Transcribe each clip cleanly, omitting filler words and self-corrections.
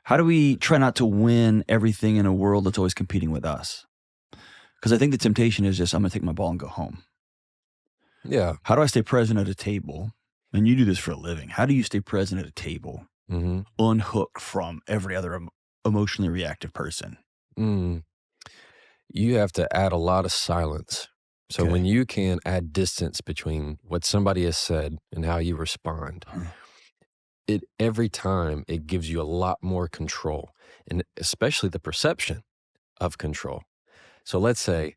How do we try not to win everything in a world that's always competing with us? Because I think the temptation is just, I'm going to take my ball and go home. Yeah. How do I stay present at a table? And you do this for a living. How do you stay present at a table, unhooked from every other emotionally reactive person? You have to add a lot of silence. So when you can add distance between what somebody has said and how you respond, every time it gives you a lot more control, and especially the perception of control. So let's say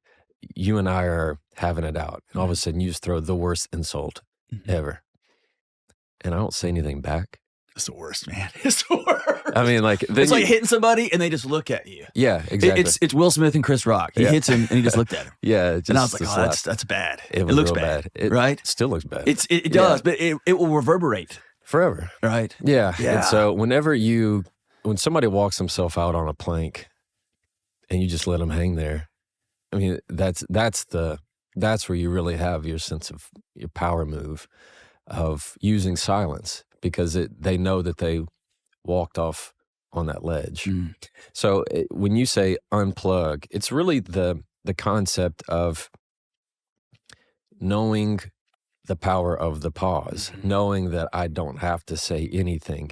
you and I are having it out, and all of a sudden you just throw the worst insult ever, and I don't say anything back. It's the worst, man. It's the worst. I mean, like, it's like hitting somebody and they just look at you. Yeah, exactly. It's Will Smith and Chris Rock. He hits him and he just looked at him. Yeah, and I was like, oh, that's bad. It looks bad. It right? Still looks bad. It does, but it will reverberate forever. Right? Yeah. And so when somebody walks themselves out on a plank and you just let them hang there, I mean, that's where you really have your sense of your power move of using silence, because they know that they walked off on that ledge. So when you say unplug, it's really the concept of knowing the power of the pause, knowing that I don't have to say anything.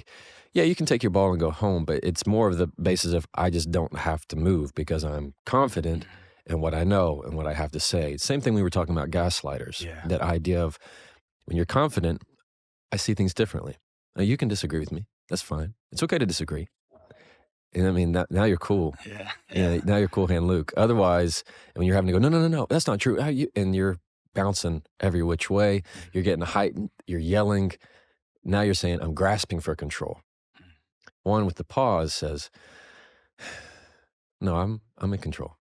Yeah, you can take your ball and go home, but it's more of the basis of I just don't have to move because I'm confident in what I know and what I have to say. Same thing we were talking about gaslighters. Yeah. That idea of when you're confident, I see things differently. Now, you can disagree with me. That's fine. It's okay to disagree. And I mean, now you're cool. Yeah. Now you're cool hand Luke. Otherwise, when you're having to go, no, that's not true. And you're bouncing every which way. You're getting heightened. You're yelling. Now you're saying, I'm grasping for control. One with the pause says, no, I'm in control.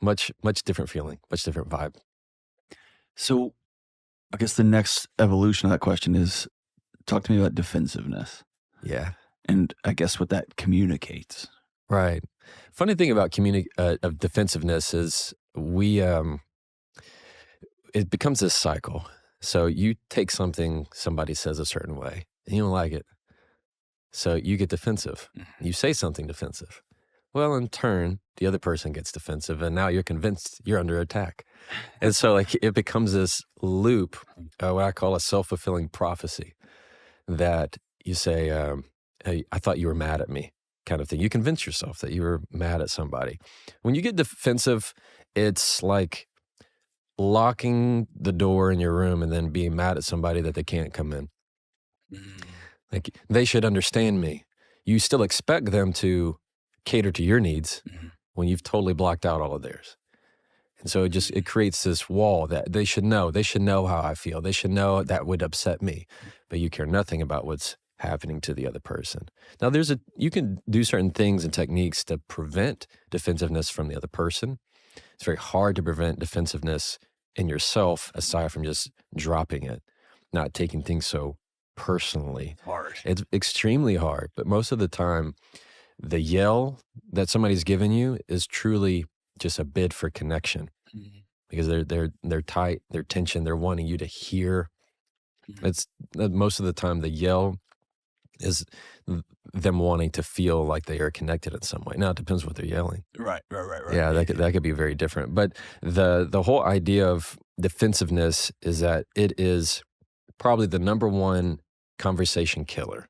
Much different feeling, much different vibe. So I guess the next evolution of that question is, talk to me about defensiveness. Yeah. And I guess what that communicates. Right. Funny thing about of defensiveness is it becomes this cycle. So you take something somebody says a certain way and you don't like it. So you get defensive. You say something defensive. Well, in turn, the other person gets defensive, and now you're convinced you're under attack. And so it becomes this loop, what I call a self-fulfilling prophecy, that you say, hey, I thought you were mad at me, kind of thing. You convince yourself that you were mad at somebody. When you get defensive, it's like locking the door in your room and then being mad at somebody that they can't come in. Like, they should understand me. You still expect them to cater to your needs when you've totally blocked out all of theirs. And so it creates this wall that they should know how I feel. They should know that would upset me, but you care nothing about what's happening to the other person. Now you can do certain things and techniques to prevent defensiveness from the other person. It's very hard to prevent defensiveness in yourself, aside from just dropping it, not taking things so personally. Hard. It's extremely hard, but most of the time, the yell that somebody's given you is truly just a bid for connection, because they're tight, they're tension, they're wanting you to hear. It's most of the time the yell is them wanting to feel like they are connected in some way. Now it depends what they're yelling. Right. Yeah, that could be very different. But the whole idea of defensiveness is that it is probably the number one conversation killer.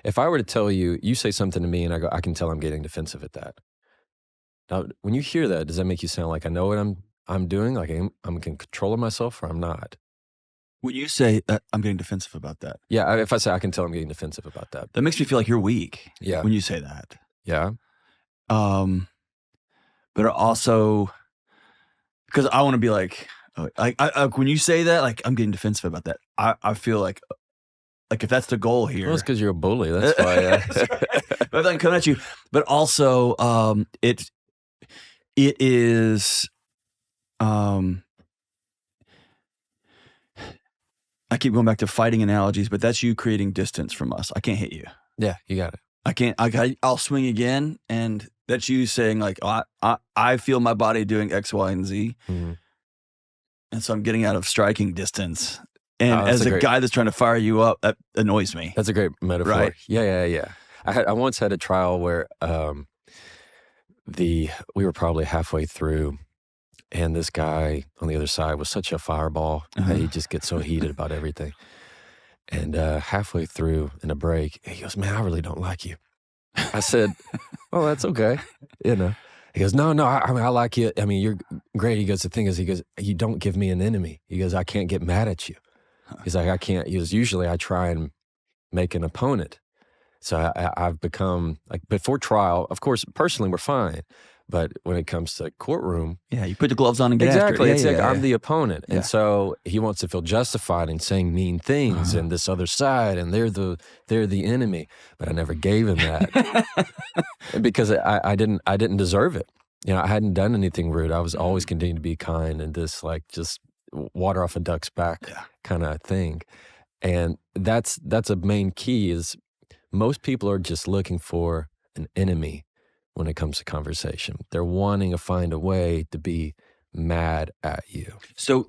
If I were to tell you, you say something to me and I can tell I'm getting defensive at that. Now, when you hear that, does that make you sound like I know what I'm doing? Like I'm in control of myself, or I'm not? When you say I'm getting defensive about that. Yeah, if I say I can tell I'm getting defensive about that. That makes me feel like you're weak. Yeah. When you say that. Yeah. But also, because I want to be like, when you say that, like, I'm getting defensive about that. I feel like if that's the goal here. Well, it's because you're a bully. That's why. But I can come at you. But also, it is. I keep going back to fighting analogies, but that's you creating distance from us. I can't hit you. Yeah, you got it. I can't. I'll swing again, and that's you saying like, oh, I feel my body doing X, Y, and Z, and so I'm getting out of striking distance. And as a guy that's trying to fire you up, that annoys me. That's a great metaphor. Right? Yeah. I once had a trial where we were probably halfway through, and this guy on the other side was such a fireball. He just gets so heated about everything. And halfway through in a break, he goes, "Man, I really don't like you." I said, "Oh, that's okay." You know. He goes, "No, I mean, I like you. I mean, you're great." He goes, "The thing is," he goes, "you don't give me an enemy." He goes, "I can't get mad at you." He's like, "I can't." He goes, "Usually I try and make an opponent." So I've become, like, before trial, of course, personally, we're fine. But when it comes to courtroom. Yeah, you put the gloves on and get after it. It's like I'm the opponent. Yeah. And so he wants to feel justified in saying mean things and this other side, and they're the enemy. But I never gave him that because I didn't deserve it. You know, I hadn't done anything rude. I was always continuing to be kind and this, like, just water off a duck's back kind of thing. And that's a main key is most people are just looking for an enemy when it comes to conversation. They're wanting to find a way to be mad at you. So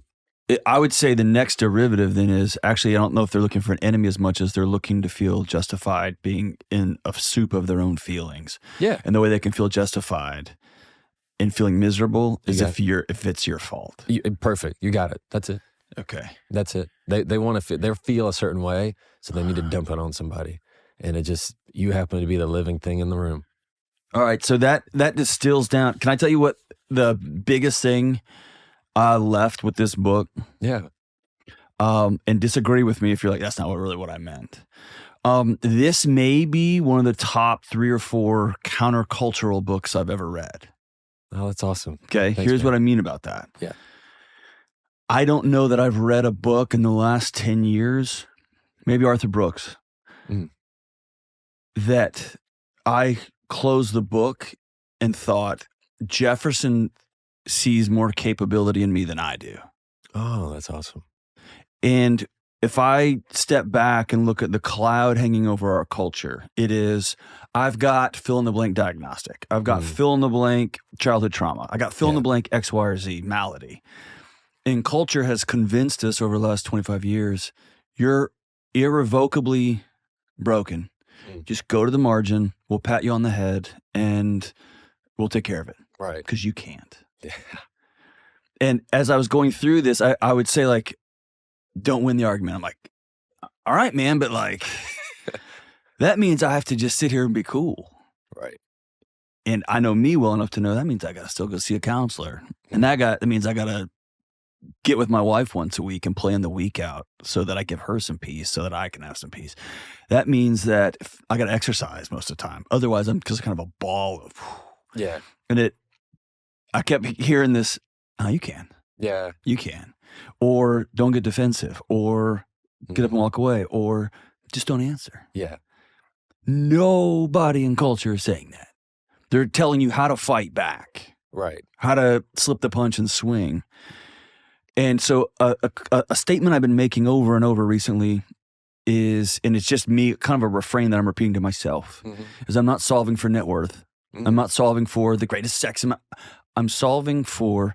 I would say the next derivative then is actually, I don't know if they're looking for an enemy as much as they're looking to feel justified being in a soup of their own feelings. Yeah. And the way they can feel justified in feeling miserable is if it's your fault. Perfect. You got it. That's it. Okay. That's it. They want to they feel a certain way, so they need to dump it on somebody. And you happen to be the living thing in the room. All right, so that distills down. Can I tell you what the biggest thing I left with this book? Yeah. And disagree with me if you're like, that's not really what I meant. This may be one of the top 3 or 4 countercultural books I've ever read. Oh, that's awesome. Okay, Thanks, here's man. what I mean about that. Yeah. I don't know that I've read a book in the last 10 years, maybe Arthur Brooks, that I closed the book and thought, Jefferson sees more capability in me than I do. Oh, that's awesome. And if I step back and look at the cloud hanging over our culture, it is, I've got fill in the blank diagnostic. I've got fill in the blank childhood trauma. I got fill in the blank X, Y, or Z malady. And culture has convinced us over the last 25 years, you're irrevocably broken. Just go to the margin, we'll pat you on the head, and we'll take care of it. Right. Because you can't. Yeah. And as I was going through this, I would say, like, don't win the argument. I'm like, all right, man, but like, that means I have to just sit here and be cool. Right. And I know me well enough to know that means I got to still go see a counselor. And that means I got to get with my wife once a week and plan the week out so that I give her some peace, so that I can have some peace. That means that I got to exercise most of the time. Otherwise, I'm just kind of a ball of, yeah. And I kept hearing this, oh, you can. Yeah. You can. Or don't get defensive, or get up and walk away, or just don't answer. Yeah. Nobody in culture is saying that. They're telling you how to fight back. Right. How to slip the punch and swing. And so a statement I've been making over and over recently is, and it's just me, kind of a refrain that I'm repeating to myself, is I'm not solving for net worth. I'm not solving for the greatest sex. I'm solving for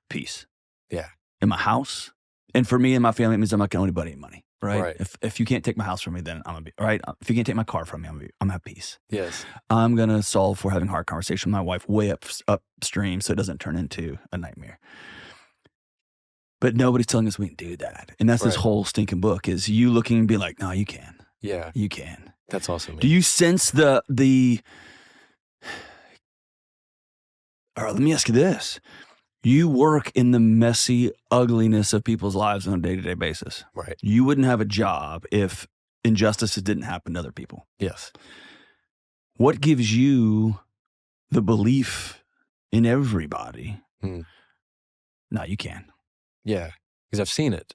peace. Yeah. In my house. And for me and my family, it means I'm not going to owe anybody any money. Right? Right. If you can't take my house from me, then I'm going to be, right? If you can't take my car from me, I'm going to have peace. Yes. I'm going to solve for having a hard conversation with my wife way upstream so it doesn't turn into a nightmare. But nobody's telling us we can do that. And that's this whole stinking book is you looking and being like, no, you can. Yeah. You can. That's awesome. Man. Do you sense all right, let me ask you this. You work in the messy ugliness of people's lives on a day-to-day basis. Right. You wouldn't have a job if injustices didn't happen to other people. Yes. What gives you the belief in everybody? No, you can. Yeah, because I've seen it.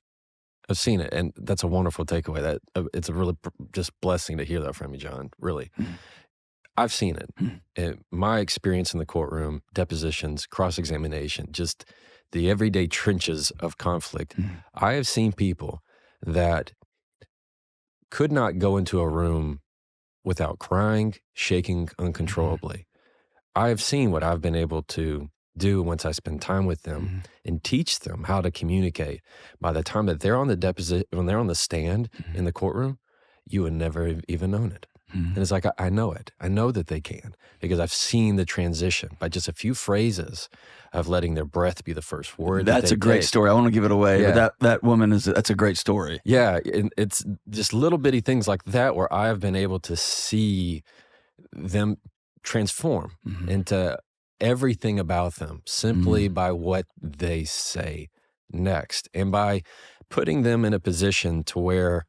And that's a wonderful takeaway. That it's a really just blessing to hear that from you, John. Really. I've seen it. My experience in the courtroom, depositions, cross-examination, just the everyday trenches of conflict. I have seen people that could not go into a room without crying, shaking uncontrollably. I have seen what I've been able to do once I spend time with them and teach them how to communicate. By the time that they're on the when they're on the stand in the courtroom, you would never have even known it. And it's like, I know it. I know that they can because I've seen the transition by just a few phrases of letting their breath be the first word. That's a great story. I want to give it away, Yeah. but that woman that's a great story. Yeah. And it's just little bitty things like that where I've been able to see them transform into everything about them simply by what they say next. And by putting them in a position to where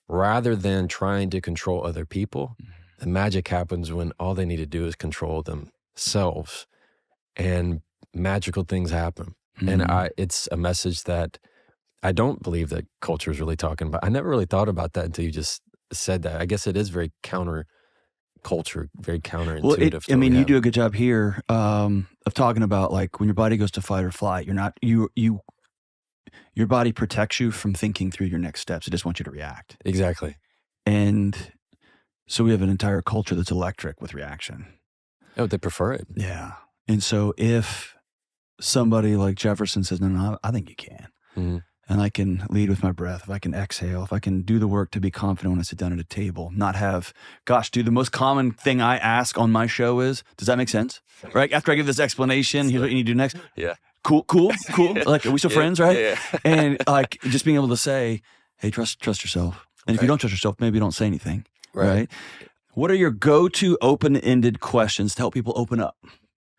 rather than trying to control other people, the magic happens when all they need to do is control themselves, and magical things happen. And it's a message that I don't believe that culture is really talking about. I never really thought about that until you just said that. I guess it is very counter-culture, very counterintuitive. Well, you do a good job here of talking about like when your body goes to fight or flight, your body protects you from thinking through your next steps. It just wants you to react. Exactly. And so we have an entire culture that's electric with reaction. Oh, they prefer it. Yeah. And so if somebody like Jefferson says, no, I think you can. And I can lead with my breath, if I can exhale, if I can do the work to be confident when I sit down at a table, not have, gosh, dude, the most common thing I ask on my show is, does that make sense? Right? After I give this explanation, here's what you need to do next. Yeah. Cool. Like, are we still friends, right? Yeah. And like just being able to say, hey, trust yourself. And if you don't trust yourself, maybe you don't say anything. Right? What are your go-to open-ended questions to help people open up?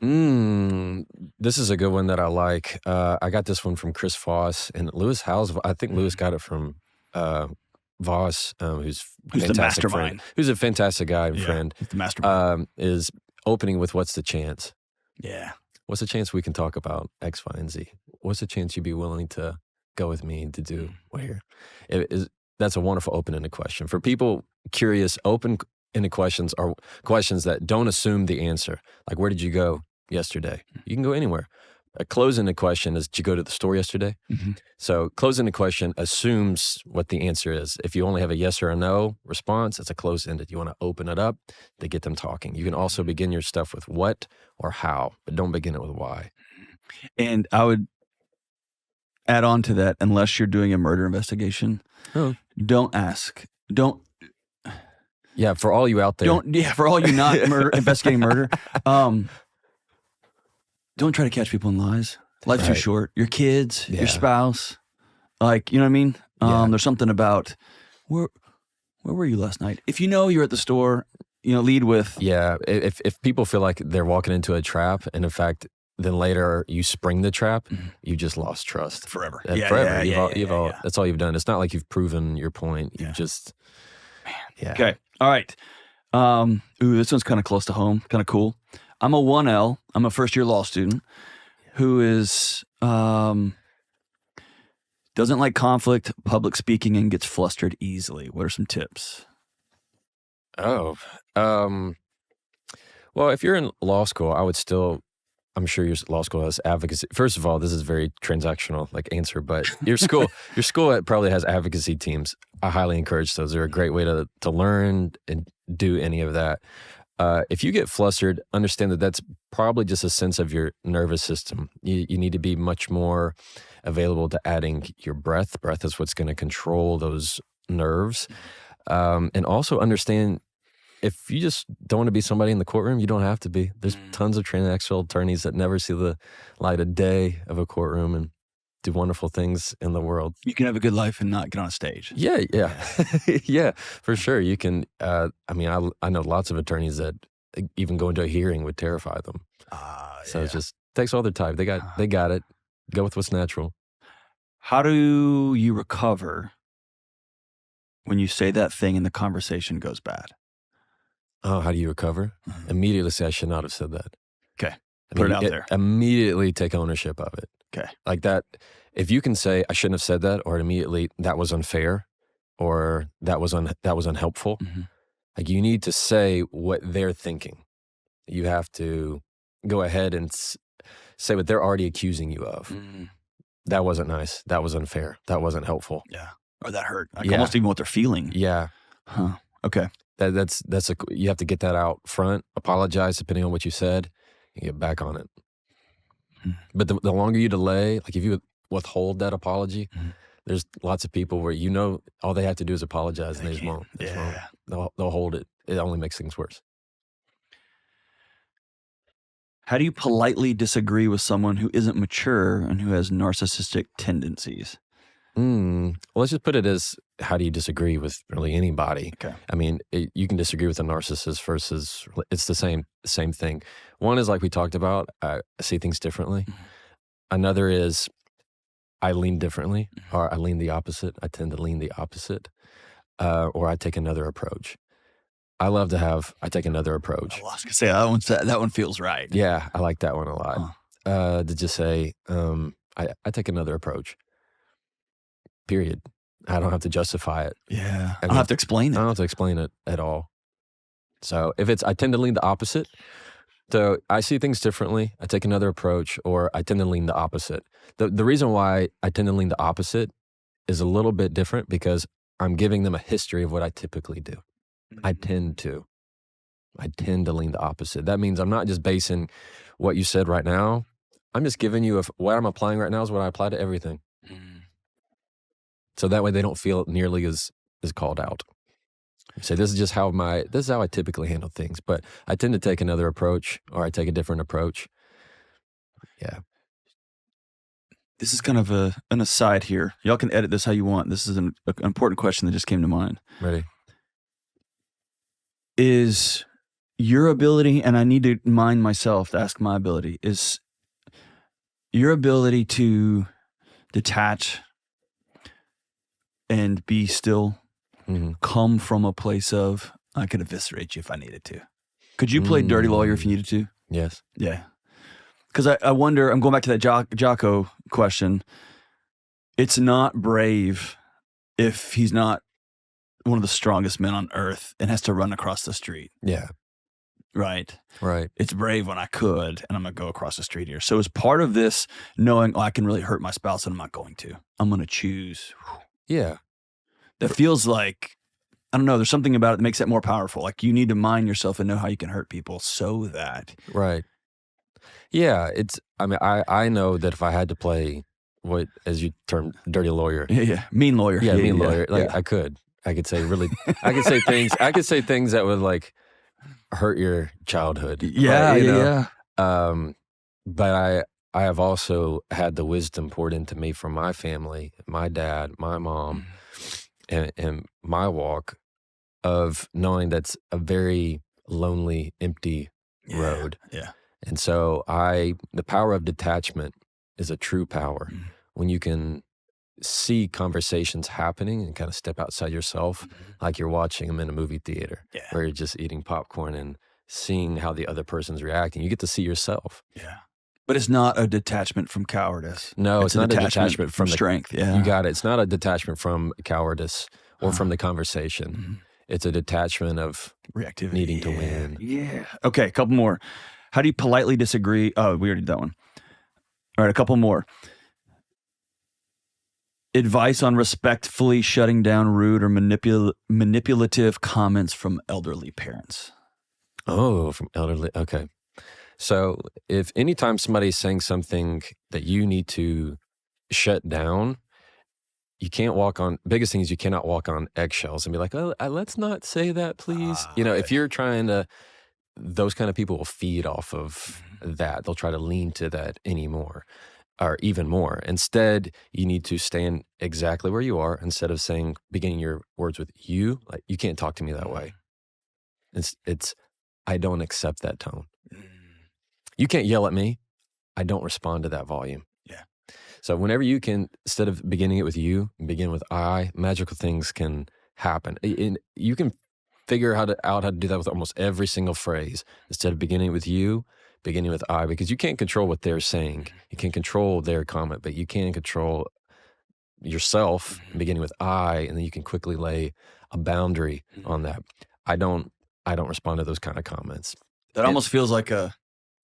This is a good one that I like. I got this one from Chris Voss and Lewis Howes. I think Lewis got it from Voss, who's the mastermind. Who's a fantastic guy and friend. He's the mastermind. Is opening with, what's the chance? Yeah. What's the chance we can talk about X, Y, and Z? What's the chance you'd be willing to go with me to do what here? That's a wonderful open-ended question. For people curious, open-ended questions are questions that don't assume the answer. Like, where did you go yesterday? You can go anywhere. A close-ended question is, did you go to the store yesterday? So close-ended question assumes what the answer is. If you only have a yes or a no response, it's a close-ended. You want to open it up to get them talking. You can also begin your stuff with what or how, but don't begin it with why. And I would add on to that, unless you're doing a murder investigation, don't ask. Don't. Yeah, for all you out there. For all you not investigating murder, don't try to catch people in lies. Life's too short. Your kids, your spouse, like, you know what I mean? There's something about, where were you last night? If you know you're at the store, lead with. Yeah, if people feel like they're walking into a trap, and in fact, then later you spring the trap, you just lost trust. Forever. Forever. That's all you've done. It's not like you've proven your point. You've just, Okay. All right. This one's kind of close to home, kind of cool. I'm a 1L. I'm a first-year law student who is doesn't like conflict, public speaking, and gets flustered easily. What are some tips? Well, if you're in law school, I would still, I'm sure your law school has advocacy. First of all, this is very transactional, like answer, but your school probably has advocacy teams. I highly encourage those. They're a great way to learn and do any of that. If you get flustered, understand that that's probably just a sense of your nervous system. You need to be much more available to adding your breath. Breath is what's going to control those nerves. And also understand, if you just don't want to be somebody in the courtroom, you don't have to be. There's tons of transactional attorneys that never see the light of day of a courtroom and do wonderful things in the world. You can have a good life and not get on a stage. Yeah. Yeah, for sure. You can, I know lots of attorneys that even going to a hearing would terrify them. So it just takes all their time. They got it. Go with what's natural. How do you recover when you say that thing and the conversation goes bad? Oh, how do you recover? Immediately say, I should not have said that. Okay. Put it out there. Immediately take ownership of it. Okay. Like that, if you can say, I shouldn't have said that, or immediately, that was unfair, or that was unhelpful. Like, you need to say what they're thinking. You have to go ahead and say what they're already accusing you of. That wasn't nice. That was unfair. That wasn't helpful. Yeah. Or that hurt. Almost even what they're feeling. Yeah. Huh. Okay. You have to get that out front, apologize depending on what you said, and get back on it. But the longer you delay, like if you withhold that apology, There's lots of people where all they have to do is apologize and they just can't. won't. They just Yeah. won't. They'll hold it. It only makes things worse. How do you politely disagree with someone who isn't mature and who has narcissistic tendencies? Well, let's just put it as, how do you disagree with really anybody? Okay. I mean, you can disagree with a narcissist versus, it's the same thing. One is, like we talked about, I see things differently. Mm-hmm. Another is I lean differently, or I lean the opposite. I tend to lean the opposite, or I take another approach. I take another approach. I was going to say, that one feels right. Yeah, I like that one a lot. Huh. To just say, I take another approach. Period. I don't have to justify it. Yeah. I I don't have to explain I it. don't have to explain it at all. So I tend to lean the opposite. So I see things differently. I take another approach, or I tend to lean the opposite. The reason why I tend to lean the opposite is a little bit different, because I'm giving them a history of what I typically do. I tend to lean the opposite. That means I'm not just basing what you said right now. I'm just giving you what I'm applying right now is what I apply to everything. So that way they don't feel nearly as called out. So this is how I typically handle things. But I tend to take another approach, or I take a different approach. Yeah. This is kind of an aside here. Y'all can edit this how you want. This is an important question that just came to mind. Ready? Is your ability, and I need to mind myself to ask my ability, is your ability to detach and be still come from a place of, I could eviscerate you if I needed to? Could you play dirty lawyer if you needed to? Yes. Yeah. Because I wonder, I'm going back to that Jocko question. It's not brave if he's not one of the strongest men on earth and has to run across the street. Yeah. Right. Right. It's brave when I could, and I'm going to go across the street here. So as part of this, knowing, I can really hurt my spouse and I'm not going to. I'm going to choose. Yeah. That feels like, I don't know, there's something about it that makes it more powerful. Like, you need to mind yourself and know how you can hurt people so that. Right. Yeah. I know that if I had to play what, as you term, dirty lawyer. Yeah. Mean lawyer. Yeah, mean lawyer. Like, I could say things that would like hurt your childhood. Yeah. But I have also had the wisdom poured into me from my family, my dad, my mom, and my walk, of knowing that's a very lonely, empty road. Yeah. And so the power of detachment is a true power. When you can see conversations happening and kind of step outside yourself, like you're watching them in a movie theater, where you're just eating popcorn and seeing how the other person's reacting. You get to see yourself. Yeah. But it's not a detachment from cowardice. No, it's not a detachment from strength. Yeah. You got it. It's not a detachment from cowardice or from the conversation. It's a detachment of reactivity, needing to win. Yeah. Okay, a couple more. How do you politely disagree? Oh, we already did that one. All right, a couple more. Advice on respectfully shutting down rude or manipulative comments from elderly parents. Oh, from elderly. Okay. So if anytime somebody's saying something that you need to shut down, you can't biggest thing is you cannot walk on eggshells and be like, oh, let's not say that, please. If you're trying to, those kind of people will feed off of that. They'll try to lean to that anymore, or even more. Instead, you need to stand exactly where you are. Instead of beginning your words with you, like, you can't talk to me that way. It's I don't accept that tone. You can't yell at me. I don't respond to that volume. Yeah. So whenever you can, instead of beginning it with you, begin with I, magical things can happen. You can figure out how to do that with almost every single phrase. Instead of beginning with you, beginning with I, because you can't control what they're saying. You can't control their comment, but you can control yourself, beginning with I, and then you can quickly lay a boundary on that. I don't respond to those kind of comments. That almost feels like a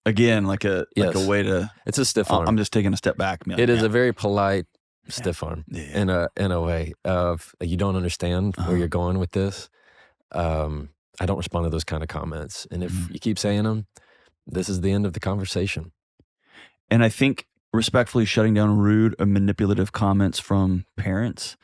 way to. It's a stiff arm. I'm just taking a step back. It is a very polite stiff arm in a way of, you don't understand where you're going with this. I don't respond to those kind of comments. And if you keep saying them, this is the end of the conversation. And I think respectfully shutting down rude or manipulative comments from parents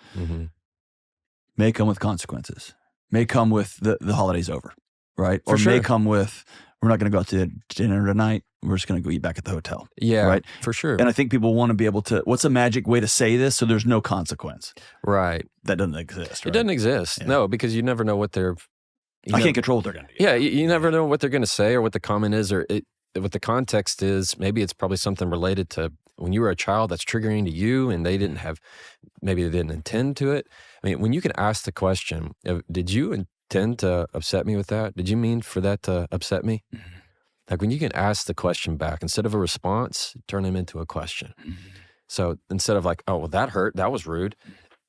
may come with consequences. May come with the holiday's over, right? For Or sure. may come with, we're not going to go out to dinner tonight. We're just going to go eat back at the hotel. Yeah, right? For sure. And I think people want to be able to, what's a magic way to say this so there's no consequence? Right. That doesn't exist, right? It doesn't exist. Yeah. No, because you never know what they're... I can't control what they're going to do. Yeah, you never know what they're going to say or what the comment is or what the context is. Maybe it's probably something related to when you were a child that's triggering to you and they didn't have, maybe they didn't intend to it. I mean, when you can ask the question, did you intend to upset me with that? Did you mean for that to upset me? Like when you can ask the question back, instead of a response, turn them into a question. So instead of like, oh, well, that hurt, that was rude.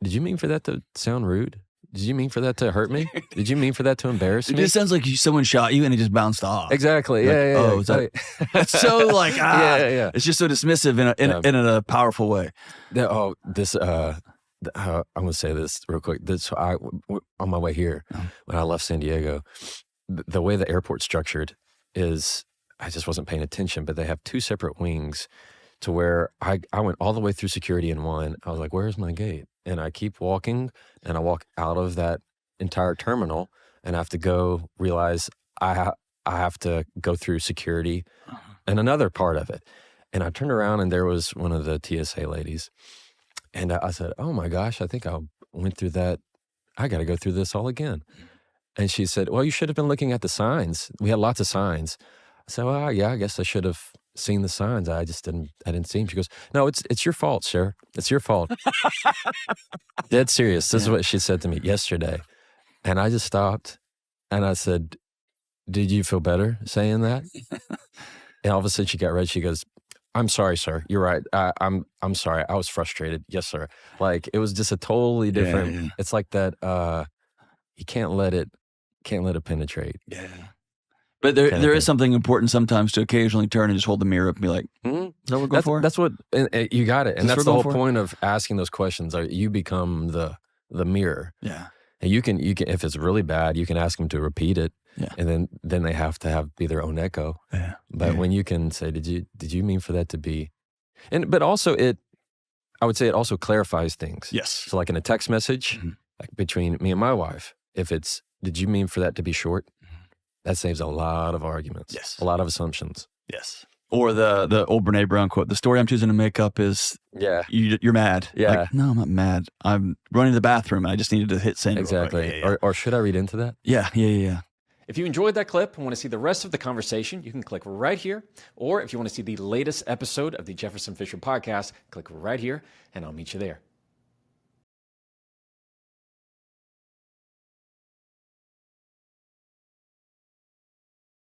Did you mean for that to sound rude? Did you mean for that to hurt me? Did you mean for that to embarrass me? It just sounds like someone shot you and it just bounced off. Exactly. Like, Yeah. oh, is that, it's so like, yeah. It's just so dismissive in a powerful way. I'm going to say this real quick. On my way here, when I left San Diego, the way the airport's structured is, I just wasn't paying attention, but they have two separate wings to where I went all the way through security in one. I was like, where's my gate? And I keep walking and I walk out of that entire terminal and I have to go realize I have to go through security and another part of it. And I turned around and there was one of the TSA ladies. And I said, oh my gosh, I think I went through that. I got to go through this all again. And she said, well, you should have been looking at the signs. We had lots of signs. I said, well, yeah, I guess I should have seen the signs. I didn't see them. She goes, no, it's your fault, sir. It's your fault. Dead serious. This is what she said to me yesterday. And I just stopped and I said, did you feel better saying that? And all of a sudden she got red. She goes, I'm sorry, sir. You're right. I'm sorry. I was frustrated. Yes, sir. Like it was just a totally different, it's like that, you can't let it penetrate. Yeah. But there is something important sometimes to occasionally turn and just hold the mirror up and be like, is that what we're going for? That's what, you got it. And that's the whole point of asking those questions. You become the mirror. Yeah. And you can, if it's really bad, you can ask them to repeat it. Yeah. And then they have to be their own echo. Yeah. But when you can say, did you mean for that to be, but also I would say it also clarifies things. Yes. So like in a text message, like between me and my wife, if it's, did you mean for that to be short? That saves a lot of arguments. Yes. A lot of assumptions. Yes. Or the old Brene Brown quote, the story I'm choosing to make up is, you're mad. Yeah. Like, no, I'm not mad. I'm running to the bathroom and I just needed to hit send. Exactly. Or should I read into that? Yeah. If you enjoyed that clip and want to see the rest of the conversation, you can click right here. Or if you want to see the latest episode of the Jefferson Fisher podcast, click right here and I'll meet you there.